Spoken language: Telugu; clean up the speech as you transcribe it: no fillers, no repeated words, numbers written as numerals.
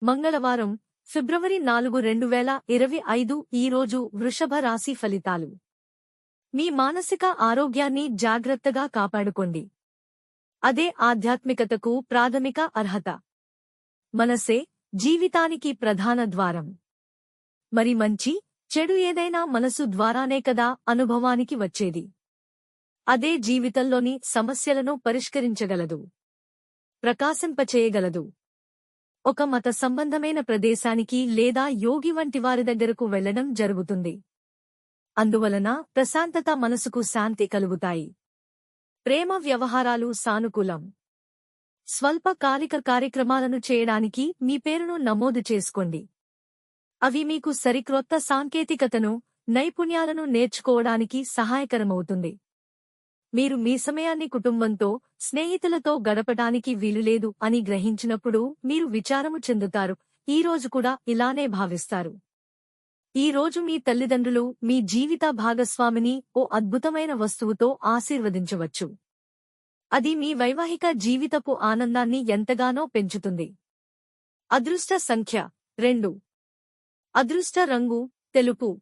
మంగళవారం ఫిబ్రవరి 4 2025 ఈరోజు వృషభ రాశి ఫలితాలు. మీ మానసిక ఆరోగ్యాన్ని జాగ్రత్తగా కాపాడుకోండి. అదే ఆధ్యాత్మికతకు ప్రాథమిక అర్హత. మనసే జీవితానికి ప్రధాన ద్వారం. మరి మంచి చెడు ఏదైనా మనసు ద్వారానే కదా అనుభవానికి వచ్చేది. అదే జీవితంలోని సమస్యలను పరిష్కరించగలదు, ప్రకాశింపచేయగలదు. ఒక మత సంబంధమైన ప్రదేశానికి లేదా యోగి వంటి వారి దగ్గరకు వెళ్లడం జరుగుతుంది. అందువలన ప్రశాంతత, మనసుకు శాంతి కలుగుతాయి. ప్రేమ వ్యవహారాలు సానుకూలం. స్వల్పకాలిక కార్యక్రమాలను చేయడానికి మీ పేరును నమోదు చేసుకోండి. అవి మీకు సరిక్రొత్త సాంకేతికతను, నైపుణ్యాలను నేర్చుకోవడానికి సహాయకరమవుతుంది. మీరు మీ సమయాన్ని కుటుంబంతో, స్నేహితులతో గడపడానికి వీలులేదు అని గ్రహించినప్పుడు మీరు విచారము చెందుతారు. ఈ రోజు కూడా ఇలానే భావిస్తారు. ఈ రోజు మీ తల్లిదండ్రులు మీ జీవిత భాగస్వామిని ఓ అద్భుతమైన వస్తువుతో ఆశీర్వదించవచ్చు. అది మీ వైవాహిక జీవితపు ఆనందాన్ని ఎంతగానో పెంచుతుంది. అదృష్ట సంఖ్య 2. అదృష్ట రంగు తెలుపు.